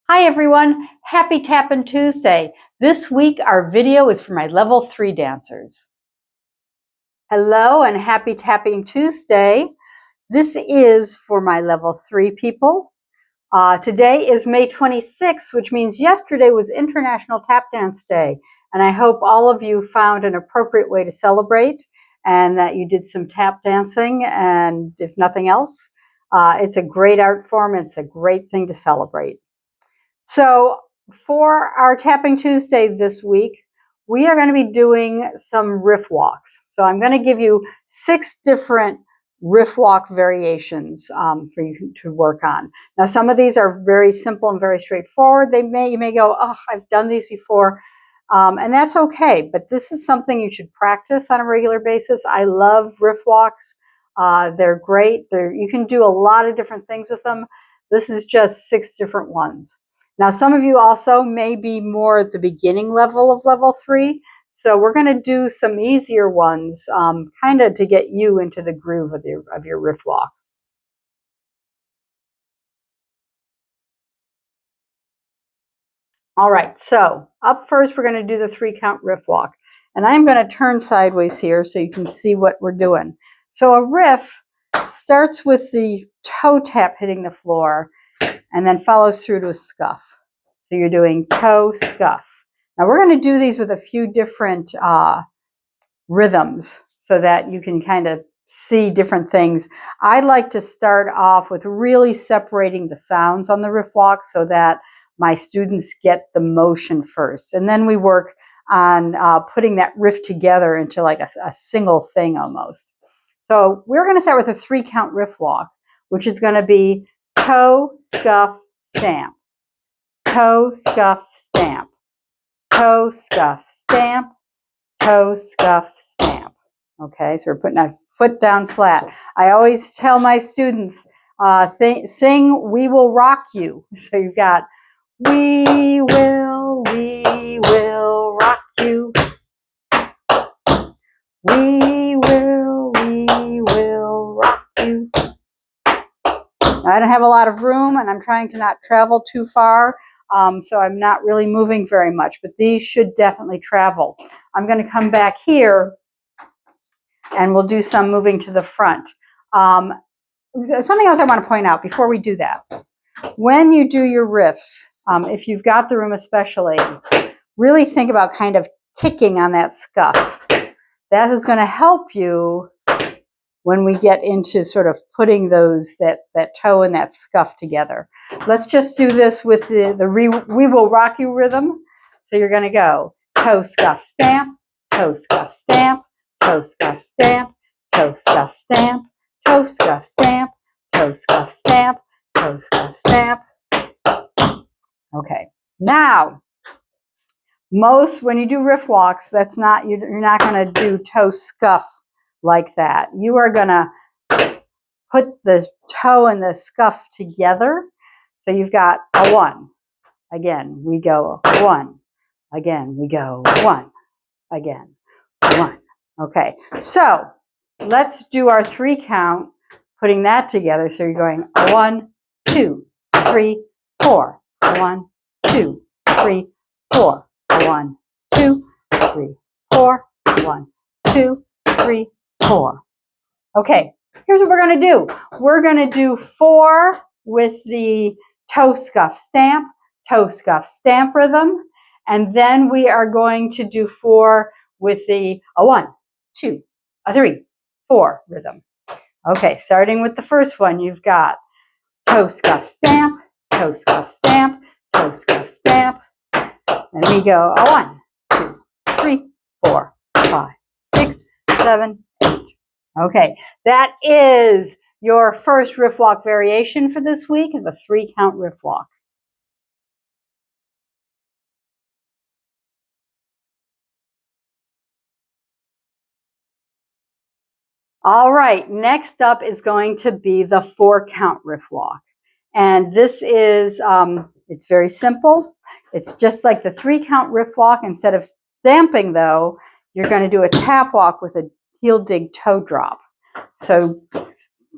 Hi everyone, happy Tappin' Tuesday. This week our video is for my level 3 dancers. Hello and happy Tapping Tuesday. This is for my level 3 people. Today is May 26th, which means yesterday was International Tap Dance Day. And I hope all of you found an appropriate way to celebrate and that you did some tap dancing. And if nothing else, it's a great art form. It's a great thing to celebrate. So for our Tapping Tuesday this week, we are going to be doing some riff walks. So I'm going to give you 6 different riff walk variations for you to work on. Now, some of these are very simple and very straightforward. You may go, oh, I've done these before. And that's okay, but this is something you should practice on a regular basis. I love riff walks. They're great. You can do a lot of different things with them. This is just 6 different ones. Now, some of you also may be more at the beginning level of level 3, so we're going to do some easier ones, kind of to get you into the groove of your riff walk. All right, so up first, we're going to do the 3-count riff walk. And I'm going to turn sideways here so you can see what we're doing. So a riff starts with the toe tap hitting the floor and then follows through to a scuff. So you're doing toe, scuff. Now we're going to do these with a few different rhythms so that you can kind of see different things. I like to start off with really separating the sounds on the riff walk so that my students get the motion first. And then we work on putting that riff together into like a single thing almost. So we're going to start with a 3-count riff walk, which is going to be toe, scuff, stamp. Toe, scuff, stamp. Toe, scuff, stamp. Toe, scuff, stamp. Okay, so we're putting our foot down flat. I always tell my students, sing "We Will Rock You." So you've got we will rock you. We will rock you. I don't have a lot of room and I'm trying to not travel too far, so I'm not really moving very much, but these should definitely travel. I'm going to come back here and we'll do some moving to the front. Something else I want to point out before we do that. When you do your riffs, if you've got the room especially, really think about kind of kicking on that scuff. That is going to help you when we get into sort of putting that toe and that scuff together. Let's just do this with the We Will Rock You rhythm. So you're going to go toe, scuff, stamp, toe, scuff, stamp, toe, scuff, stamp, toe, scuff, stamp, toe, scuff, stamp, toe, scuff, stamp, toe, scuff, stamp. Okay. Now, when you do riff walks, you're not going to do toe scuff like that. You are going to put the toe and the scuff together. So you've got a 1. Again, we go 1. Again, we go 1. Again, 1. Okay, so let's do our 3-count, putting that together. So you're going 1, 2, 3, 4. 1, 2, 3, 4. 1, 2, 3, 4. 1, 2, 3, 4. Okay, here's what we're going to do. We're going to do 4 with the toe, scuff, stamp rhythm. And then we are going to do 4 with the 1, 2, 3, 4 rhythm. Okay, starting with the first one, you've got toe, scuff, stamp, toe, scuff, stamp, toe, scuff, stamp. And we go 1, 2, 3, 4, 5, 6, 7, 8. Okay, that is your first riff walk variation for this week, the 3-count riff walk. All right, next up is going to be the 4-count riff walk. And this is, it's very simple. It's just like the 3-count riff walk. Instead of stamping though, you're going to do a tap walk with a heel dig toe drop. So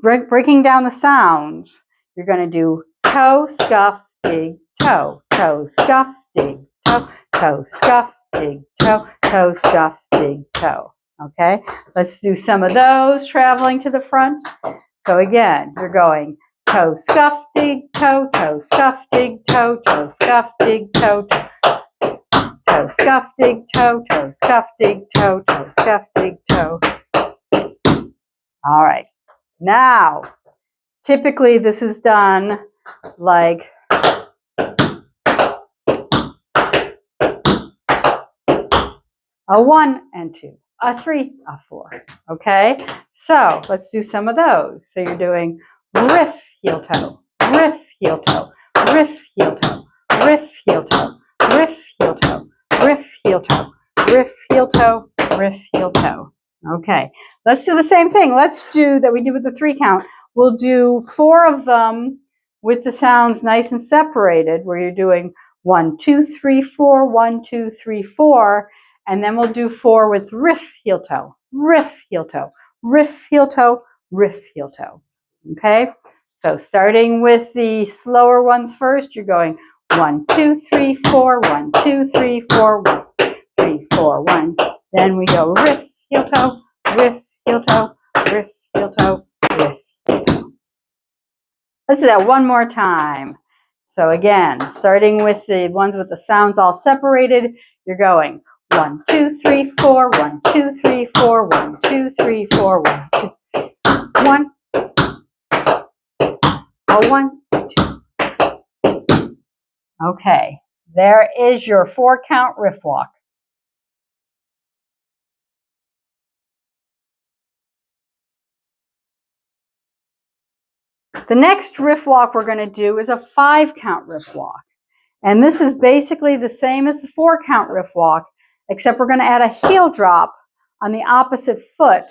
breaking down the sounds, you're going to do toe, scuff, dig, toe, toe, scuff, dig, toe, toe, scuff, dig, toe, toe, scuff, dig, toe. Okay, let's do some of those traveling to the front. So again, you're going toe, scuff, dig, toe, toe, scuff, dig, toe, toe, scuff, dig, toe, toe, scuff, dig, toe, toe, scuff, dig, toe, toe, scuff, dig, toe. All right. Now, typically this is done like a 1 and 2, a 3, a 4. Okay, so let's do some of those. So you're doing riff, heel toe, riff, heel toe, riff, heel toe, riff, heel toe, riff, heel toe, riff, heel toe, riff, heel toe, riff, heel toe. Okay, let's do the same thing. Let's do that we did with the 3 count. We'll do 4 of them with the sounds nice and separated, where you're doing 1, 2, 3, 4, 1, 2, 3, 4. And then we'll do 4 with riff, heel toe, riff, heel toe, riff, heel toe, riff, heel toe. Okay, so starting with the slower ones first, you're going 1, 2, 3, 4, 1, 2, 3, 4, 1, 3, 4, 1. Then we go riff, heel toe, riff, heel toe, riff, heel toe, riff, heel toe. Let's do that one more time. So again, starting with the ones with the sounds all separated, you're going 1, 2, 3, 4, 1, 2, 3, 4, 1, 2, 3, 4, 1, 2, 1, a 1, 2. Okay, there is your 4 count riff walk. The next riff walk we're going to do is a 5 count riff walk. And this is basically the same as the 4 count riff walk, except we're going to add a heel drop on the opposite foot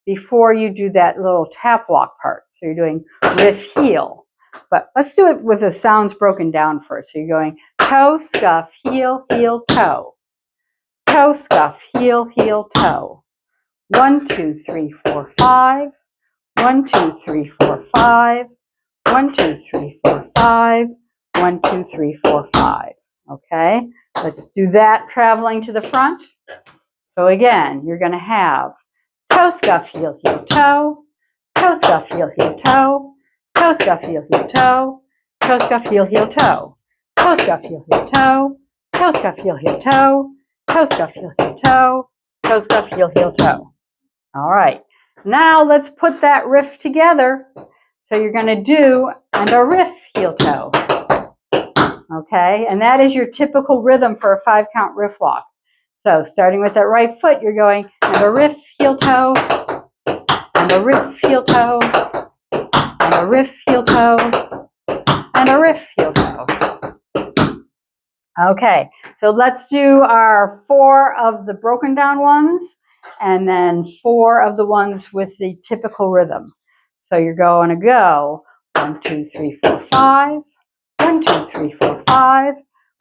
before you do that little tap walk part. So you're doing riff heel. But let's do it with the sounds broken down first. So you're going toe, scuff, heel, heel, toe. Toe, scuff, heel, heel, toe. 1, 2, 3, 4, 5. 1, 2, 3, 4, 5. 1, 2, 3, 4, 5. 1, 2, 3, 4, 5. Okay, let's do that traveling to the front. So again, you're going to have toe, scuff, heel, heel, toe. Toe, scuff, heel, heel, toe. Toe, scuff, heel, heel, toe. Toe, scuff, heel, heel, toe. Toe, scuff, heel, heel, toe. Toe, scuff, heel, heel, toe. Toe, scuff, heel, heel, toe. Toe, scuff, heel, heel, toe. All right, now let's put that riff together. So you're going to do and a riff, heel, toe. Okay, and that is your typical rhythm for a 5 count riff walk. So starting with that right foot, you're going and a riff, heel, toe, and a riff, heel, toe, and a riff, heel, toe, and a riff, heel, toe. Okay, so let's do our 4 of the broken down ones, and then 4 of the ones with the typical rhythm. So you're going to go 1, 2, 3, 4, 5. 1, 2, 3, 4, 5.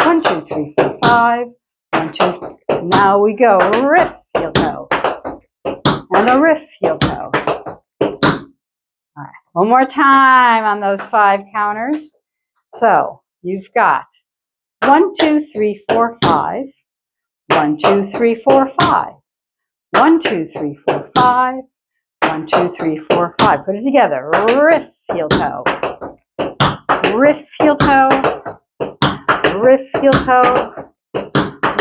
1, 2, 3, 4, 5. 1, 2. Now we go riff, heel, toe, and a riff, heel, toe. All right, one more time on those 5 counters. So you've got 1, 2, 3, 4, 5. 1, 2, 3, 4, 5. 1, 2, 3, 4, 5. 1, 2, 3, 4, 5. Put it together. Riff, heel, toe. Riff, heel, toe. Riff, heel, toe.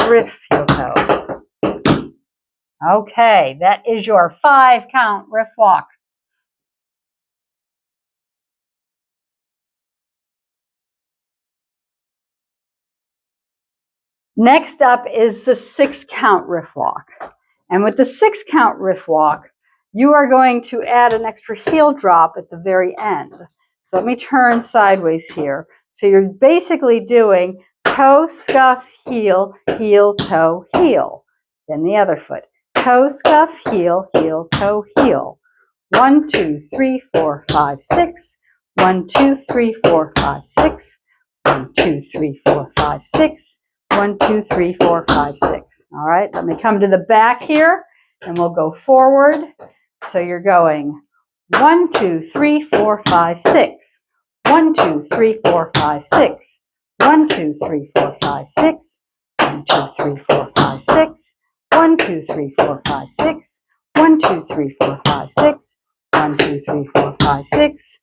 Riff, heel, toe. Okay, that is your 5 count riff walk. Next up is the 6 count riff walk. And with the 6 count riff walk, you are going to add an extra heel drop at the very end. So let me turn sideways here. So you're basically doing toe, scuff, heel, heel, toe, heel. Then the other foot. Toe, scuff, heel, heel, toe, heel. 1, 2, 3, 4, 5, 6. 1, 2, 3, 4, 5, 6. 1, 2, 3, 4, 5, 6. 1, 2, 3, 4, 5, 6. All right, let me come to the back here and we'll go forward. So you're going 1, 2, 3, 4, 5, 6. 1, 2, 3, 4, 5, 6. 1, 2, 3, 4, 5, 6. 1, 2, 3, 4, 5, 6. 1, 2, 3, 4, 5, 6. 1, 2, 3, 4, 5, 6. 1, 2, 3, 4, 5, 6.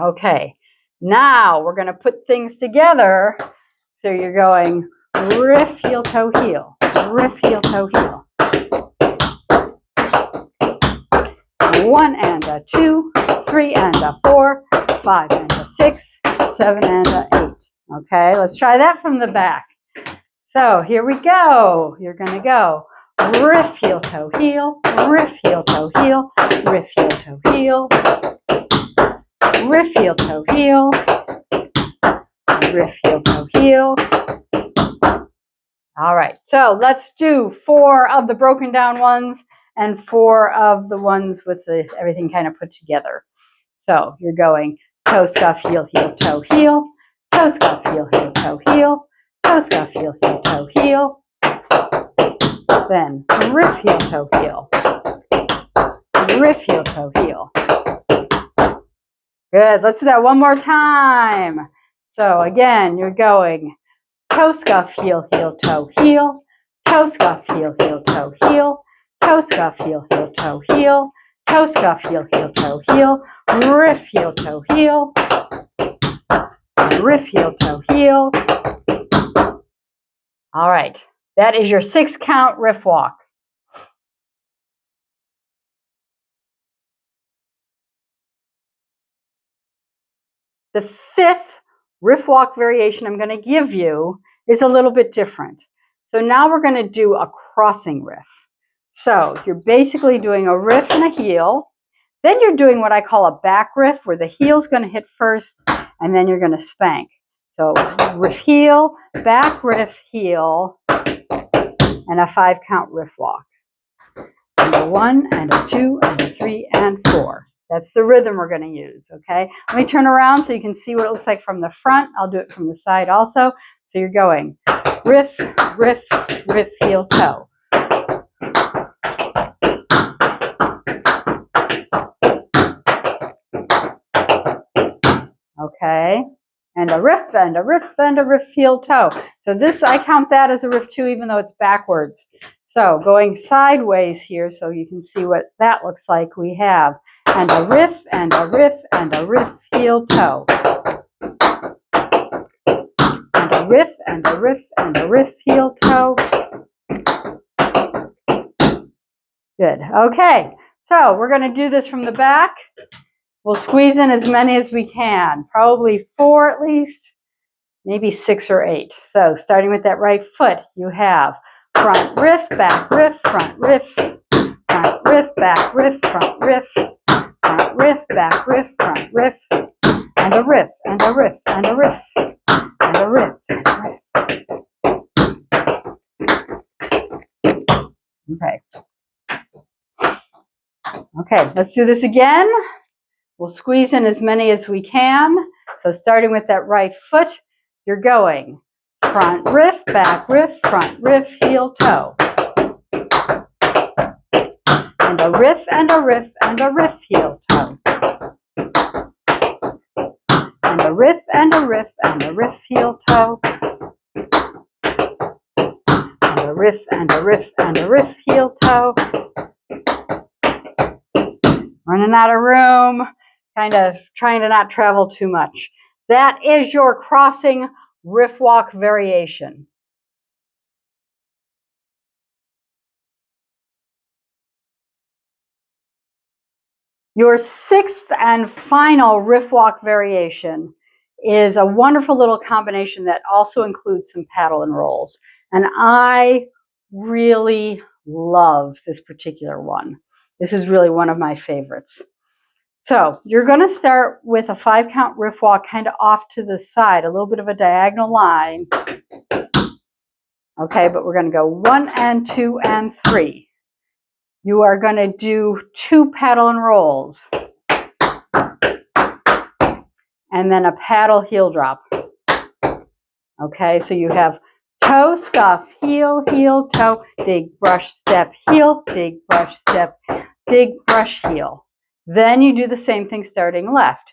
Okay, now we're going to put things together. So you're going riff, heel, toe, heel. Riff, heel, toe, heel. 1 and a 2, 3 and a 4, 5 and a 6, 7 and a 8. Okay, let's try that from the back. So here we go. You're going to go riff, heel, toe, heel, riff, heel, toe, heel, riff, heel, toe, heel, riff, heel, toe, heel, riff, heel, toe, heel. All right, so let's do 4 of the broken down ones and 4 of the ones with everything kind of put together. So you're going toe, scuff, heel, heel, toe, heel, toe, scuff, heel, heel, toe, heel, toe, scuff, heel, heel, toe, heel. Then riff, heel, toe, heel. Riff, heel, toe, heel. Good, let's do that one more time. So again, you're going toe, scuff, heel, heel, toe, heel, toe, scuff, heel, heel, toe, heel, toe, scuff, heel, heel, toe, heel, toe, scuff, heel, heel, toe, heel, riff, heel, toe, heel, riff, heel, toe, heel. All right, that is your 6 count riff walk. The 5th riff walk variation I'm going to give you is a little bit different. So now we're going to do a crossing riff. So you're basically doing a riff and a heel. Then you're doing what I call a back riff, where the heel's going to hit first, and then you're going to spank. So riff, heel, back riff, heel, and a 5 count riff walk. And a 1, and a 2, and a 3, and 4. That's the rhythm we're going to use, okay? Let me turn around so you can see what it looks like from the front. I'll do it from the side also. So you're going riff, riff, riff, heel, toe. Okay, and a riff, and a riff, and a riff, heel, toe. So this, I count that as a riff too, even though it's backwards. So going sideways here so you can see what that looks like, we have and a riff, and a riff, and a riff, heel, toe. And a riff, and a riff, and a riff, heel, toe. Good, okay. So we're going to do this from the back. We'll squeeze in as many as we can, probably 4 at least, maybe 6 or 8. So starting with that right foot, you have front riff, back riff, front riff, front riff, back riff, front riff, front riff, back riff, front riff, and a riff, and a riff, and a riff, and a riff, and a riff. Okay. Okay, let's do this again. We'll squeeze in as many as we can. So starting with that right foot, you're going front riff, back riff, front riff, heel, toe. And a riff, and a riff, and a riff, heel, toe. And a riff, and a riff, and a riff, heel, toe. And a riff, and a riff, and a riff, heel, toe. Running out of room, kind of trying to not travel too much. That is your crossing riff walk variation. Your 6th and final riff walk variation is a wonderful little combination that also includes some paddle and rolls. And I really love this particular one. This is really one of my favorites. So you're going to start with a 5 count riff walk kind of off to the side, a little bit of a diagonal line. Okay, but we're going to go 1 and 2 and 3. You are going to do 2 paddle and rolls. And then a paddle heel drop. Okay, so you have toe, scuff, heel, heel, toe, dig, brush, step, heel, dig, brush, step, dig, brush, heel. Then you do the same thing starting left.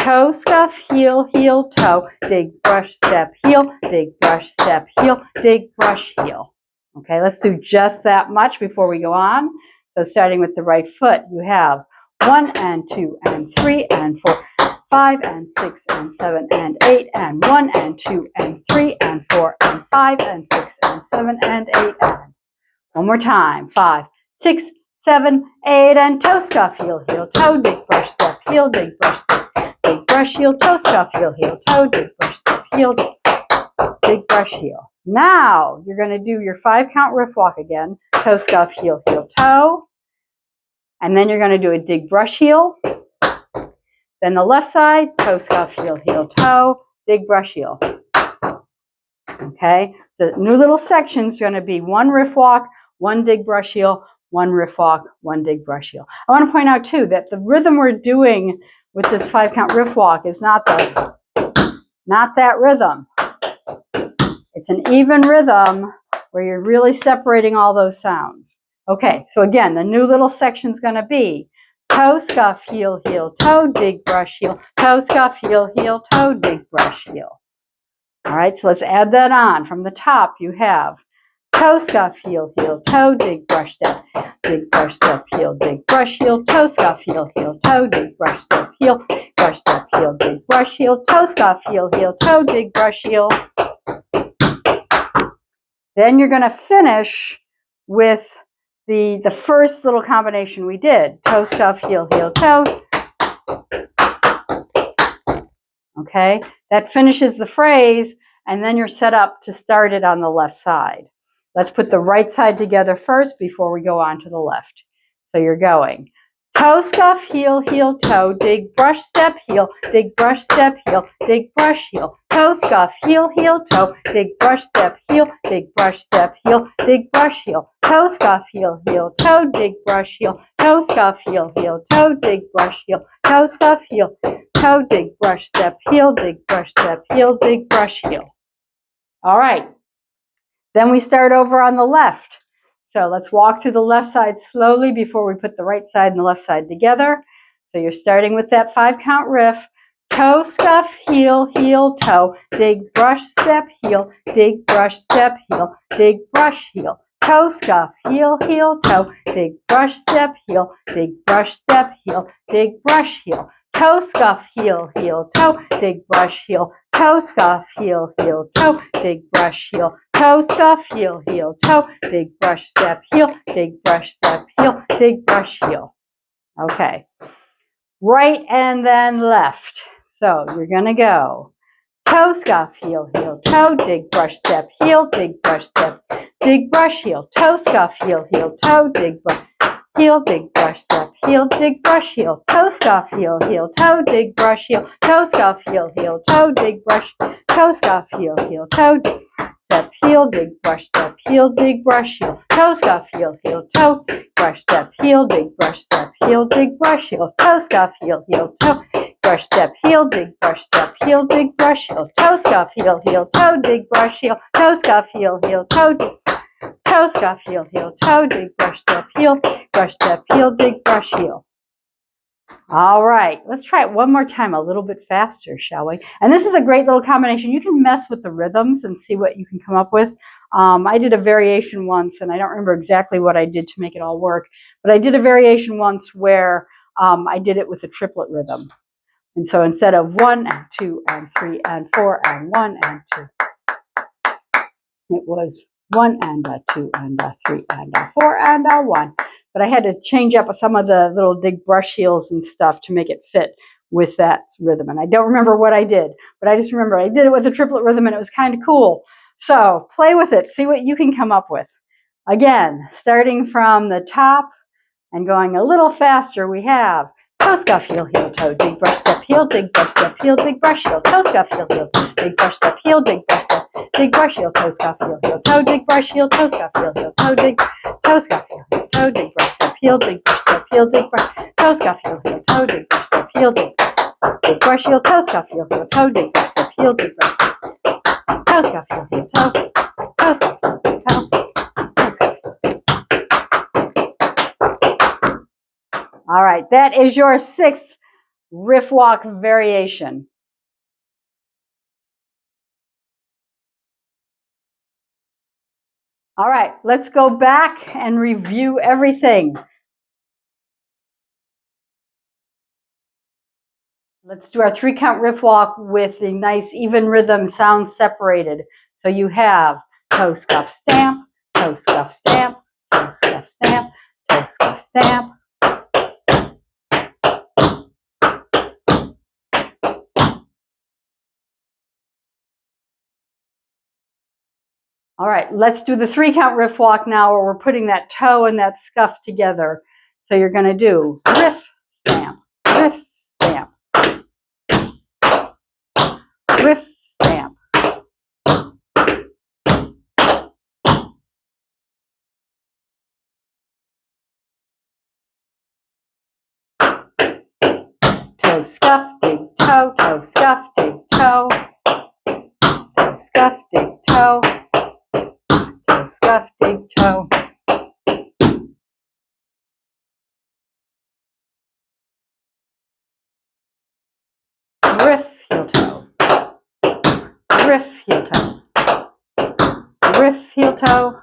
toe, scuff, heel, heel, toe, dig, brush, step, heel, dig, brush, step, heel, dig, brush, heel. Okay, let's do just that much before we go on. So starting with the right foot, you have 1 and 2 and 3 and 4, 5 and 6 and 7 and 8 and 1 and 2 and 3 and 4 and 5 and 6 and 7 and 8 and one more time. 5, 6, 7, 8 and toe, scuff, heel, heel, toe, dig, brush, step, heel, dig, brush, step, dig, brush, heel, toe, scuff, heel, heel, toe, dig, brush, step, heel, dig, brush, heel. Now you're going to do your 5 count riff walk again. Toe, scuff, heel, heel, toe. And then you're going to do a dig, brush, heel. Then the left side, toe, scuff, heel, heel, toe, dig, brush, heel. Okay, so new little sections going to be 1 riff walk, 1 dig, brush, heel, 1 riff walk, 1 dig, brush, heel. I want to point out too that the rhythm we're doing with this 5 count riff walk is not that rhythm. It's an even rhythm where you're really separating all those sounds. Okay, so again, the new little section is going to be toe, scuff, heel, heel, toe, dig, brush, heel, toe, scuff, heel, heel, toe, dig, brush, heel. All right, so let's add that on. From the top, you have toe, scuff, heel, heel, toe, dig, brush, step, heel, dig, brush, heel, toe, scuff, heel, heel, toe, dig, brush, step, heel, dig, brush, heel, toe, scuff, heel, heel, toe, dig, brush, heel. Then you're going to finish with the first little combination we did. Toe, scuff, heel, heel, toe. Okay, that finishes the phrase, and then you're set up to start it on the left side. Let's put the right side together first before we go on to the left. So you're going toe, scuff, heel, heel, toe, dig, brush, step, heel, dig, brush, step, heel, dig, brush, heel, toe, scuff, heel, heel, toe, dig, brush, step, heel, dig, brush, step, heel, dig, brush, heel, toe, scuff, heel, heel, toe, dig, brush, heel, toe, scuff, heel, heel, toe, dig, brush, heel, toe, scuff, heel, toe, dig, brush, step, heel, dig, brush, step, heel, dig, brush, heel. All right. Then we start over on the left. So let's walk through the left side slowly before we put the right side and the left side together. So you're starting with that 5 count riff. Toe, scuff, heel, heel, toe, dig, brush, step, heel, dig, brush, step, heel, dig, brush, heel. Toe, scuff, heel, heel, toe, dig, brush, step, heel, dig, brush, step, heel, dig, brush, heel. Toe, scuff, heel, heel, toe, dig, brush, heel, toe, scuff, heel, heel, toe, dig, brush, heel, toe, scuff, heel, heel, toe, dig, brush, step, heel, dig, brush, step, heel, dig, brush, heel. Okay, right and then left. So you're going to go toe, scuff, heel, heel, toe, dig, brush, step, heel, dig, brush, step, dig, brush, heel, toe, scuff, heel, heel, toe, dig, brush, heel, dig, brush, step, heel, dig, brush, heel, toe, scuff, heel, heel, toe, dig, brush, heel, toe, scuff, heel, heel, toe, dig, brush, toe, scuff, heel, heel, toe, dig, step, heel, dig, brush, step, heel, dig, brush, heel, toe, scuff, heel, heel, toe, brush, step, heel, dig, brush, step, heel, dig, brush, heel, toe, scuff, heel, heel, toe, brush, step, heel, dig, brush, step, heel, dig, brush, heel, toe, scuff, heel, heel, toe, dig, brush, heel, toe, scuff, heel, heel, toe, dig, toe, scuff, heel, heel, toe, dig, brush, step, heel, brush, step, heel, dig, brush, heel. All right, let's try it one more time a little bit faster, shall we? And this is a great little combination. You can mess with the rhythms and see what you can come up with. I did a variation once, and I don't remember exactly what I did to make it all work, but I did a variation once where I did it with a triplet rhythm. And so instead of 1 and 2 and 3 and 4 and 1 and 2, it was 1 and a 2 and a 3 and a 4 and a 1. But I had to change up some of the little dig brush heels and stuff to make it fit with that rhythm. And I don't remember what I did, but I just remember I did it with a triplet rhythm and it was kind of cool. So play with it, see what you can come up with. Again, starting from the top and going a little faster, we have toe, scuff, heel, heel, toe, dig, brush, step, heel, dig, brush, step, heel, dig, brush, heel, toe, scuff, heel, heel, dig, brush, step, heel, dig, brush, step, dig, brush, heel, toe, scuff, heel, heel, toe, dig, brush, heel, toe, scuff, heel, heel, toe, dig, toe, scuff, heel, heel, toe, dig, brush, step, heel, dig, brush, step, heel, dig, brush, toe, scuff, heel, heel, toe, dig, brush, step, heel, dig, brush, heel, toe, scuff, heel, heel, toe, dig, brush, step, heel, dig, brush, toe, scuff, heel, heel, toe, toe, scuff, heel, heel, toe, toe, scuff. All right, that is your 6th riff walk variation. All right, let's go back and review everything. Let's do our 3-count riff walk with a nice even rhythm, sounds separated. So you have toe, scuff, stamp, toe, scuff, stamp, toe, scuff, stamp, toe, scuff, stamp. All right, let's do the 3-count riff walk now, where we're putting that toe and that scuff together. So you're going to do riff, stamp, riff, stamp, riff, stamp. Toe, scuff, dig, toe, scuff, dig, toe, scuff, dig, toe, scuff, dig, toe. Riff, heel, toe, riff, heel, toe, riff, heel, toe,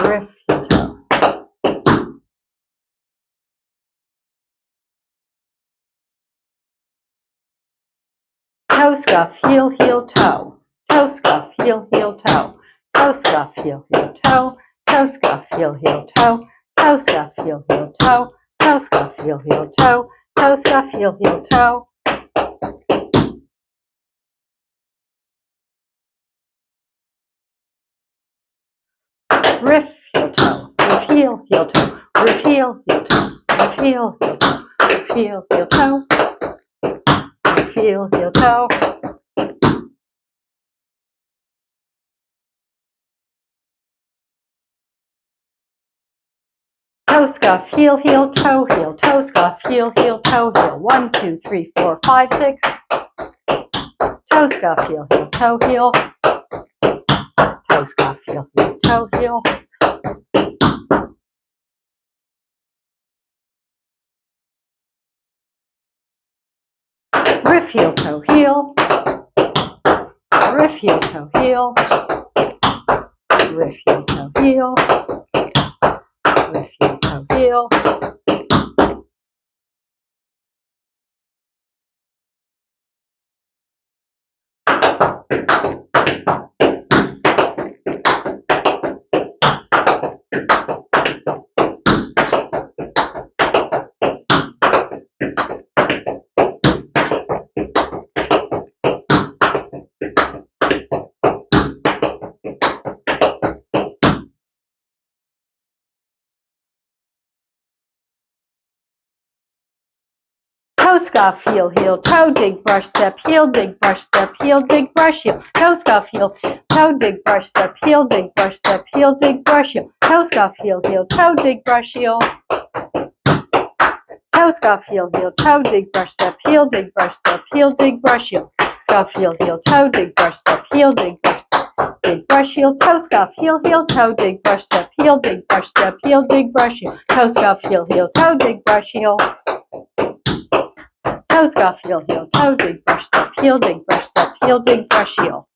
riff, heel, toe. Toe, scuff, heel, heel, toe, toe, scuff, heel, heel, toe, toe, scuff, heel, heel, toe, toe, scuff, heel, heel, toe, toe, scuff, heel, heel, toe, toe, scuff, heel, heel, toe, toe, scuff, heel, heel, toe. Riff, heel, toe, riff, heel, heel, toe, riff, heel, heel, toe, riff, heel, heel, toe, riff, heel, heel, toe, riff, heel, heel, toe. Toe, scuff, heel, heel, toe, scuff, heel, heel, toe, heel. 1, 2, 3, 4, 5, 6. Toe, scuff, heel, heel, toe, heel. Toe, scuff, heel, heel, toe, heel. Riff, heel, toe, heel. Riff, heel, toe, heel. Riff, heel, toe, heel. Riff, heel, toe, heel. Toe, scuff, heel, heel, toe, dig, brush, step, heel, dig, brush, step, heel, dig, brush, heel. Toe, scuff, heel, toe, dig, brush, step, heel, dig, brush, step, heel, dig, brush, heel. Toe, scuff, heel, heel, toe, dig, brush, heel. Toe, scuff, heel, heel, toe, dig, brush, step, heel, dig, brush, step, heel, dig, brush, heel. Scuff, heel, heel, toe, dig, brush, step, heel, dig, brush, heel. Toe, scuff, heel, heel, toe, dig, brush, step, heel, dig, brush, step, heel, dig, brush, heel. Toe, scuff, heel, heel, toe, dig, brush, heel. Toe, scuff, heel, heel, toe, dig, brush, step, heel, dig, brush, step, heel, dig, brush, heel.